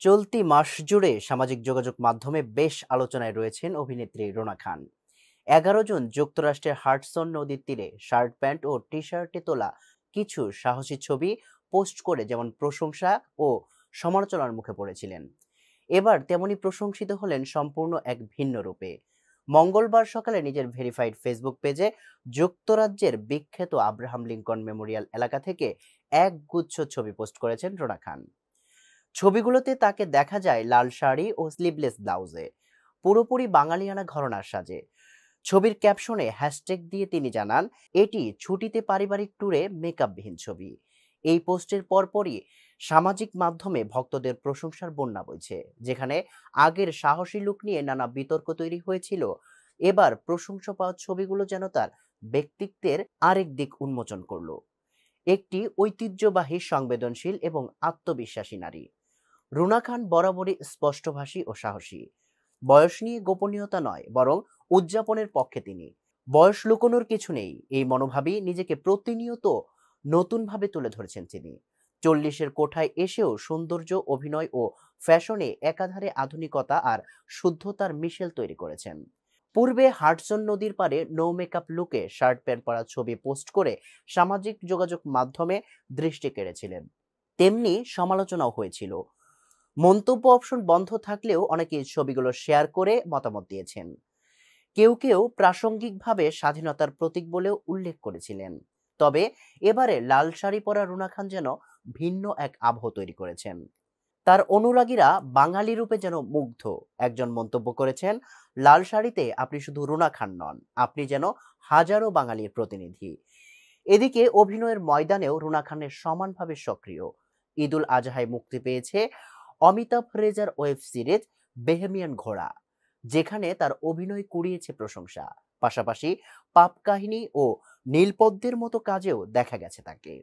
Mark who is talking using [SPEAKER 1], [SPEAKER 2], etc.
[SPEAKER 1] চলতি মাস জুড়ে সামাজিক যোগাযোগ মাধ্যমে বেশ আলোচনায় রয়েছেন অভিনেত্রী রুনা খান। 11 জন যুক্তরাষ্ট্রের হাডসন নদীর তীরে শার্ট প্যান্ট ও টি শার্টে তোলা কিছু সাহসী ছবি পোস্ট করে যেমন প্রশংসা ও সমালোচনার মুখে পড়েছিলেন, এবার তেমনি প্রশংসিত হলেন সম্পূর্ণ এক ভিন্ন রূপে। মঙ্গলবার সকালে নিজের ভেরিফাইড ফেসবুক পেজে যুক্তরাজ্যের বিখ্যাত আব্রাহাম লিঙ্কন মেমোরিয়াল এলাকা থেকে এক গুচ্ছ ছবি পোস্ট করেছেন রুনা খান। ছবিগুলোতে তাকে দেখা যায় লাল শাড়ি ও স্লিভলেস ব্লাউজে, পুরোপুরি বাঙালিয়ানা ঘরানার সাজে। ছবির ক্যাপশনে হ্যাশট্যাগ দিয়ে তিনি জানান, এটি ছুটিতে পারিবারিক ট্যুরে মেকআপবিহীন ছবি। এই পোস্টের পরপরই সামাজিক মাধ্যমে ভক্তদের প্রশংসার বন্যা বইছে। যেখানে আগের সাহসী লুক নিয়ে নানা বিতর্ক তৈরি হয়েছিল, এবার প্রশংসা পাওয়া ছবিগুলো যেন তার ব্যক্তিত্বের আরেক দিক উন্মোচন করলো। একটি ঐতিহ্যবাহী, সংবেদনশীল এবং আত্মবিশ্বাসী নারী। রুনা খান বরাবরই স্পষ্টভাষী ও সাহসী। বয়স নিয়ে গোপনীয়তা নয়, বরং উদযাপনের পক্ষে তিনি। বয়স লুকোনোর কিছু নেই, এই মনোভাবই নিজেকে প্রতিনিয়ত নতুনভাবে তুলে ধরেছেন তিনি। 40-এর কোঠায় এসেও সৌন্দর্য, অভিনয় ও ফ্যাশনে একাধারে আধুনিকতা আর শুদ্ধতার মিশেল তৈরি করেছেন। পূর্বে হাডসন নদীর পাড়ে নো মেকআপ লুকে শার্ট প্যান্ট পরা ছবি পোস্ট করে সামাজিক যোগাযোগ মাধ্যমে দৃষ্টি কেড়েছিলেন, তেমনি সমালোচনাও হয়েছিল। মন্তব্য অপশন বন্ধ থাকলেও অনেকে ছবিগুলো শেয়ার করে মতামত দিয়েছেন। কেউ কেউ প্রাসঙ্গিকভাবে স্বাধীনতার প্রতীক বলেও উল্লেখ করেছিলেন। তবে এবারে লাল শাড়ি পরা রুনা খান যেন ভিন্ন এক আবহ তৈরি করেছেন। তার অনুরাগীরা বাঙালি রূপে যেন মুগ্ধ। একজন মন্তব্য করেছেন, লাল শাড়িতে আপনি শুধু রুনা খান নন, আপনি যেন হাজারো বাঙালির প্রতিনিধি। এদিকে অভিনয়ের ময়দানেও রুনা খানের সমানভাবে সক্রিয়। ঈদুল আজহায় মুক্তি পেয়েছে অমিতাভ রেজার ওয়েব সিরিজ বেহেমিয়ান ঘোড়া, যেখানে তার অভিনয় কুড়িয়েছে প্রশংসা। পাশাপাশি পাপ কাহিনী ও নীলপদ্মের মতো কাজেও দেখা গেছে তাকে।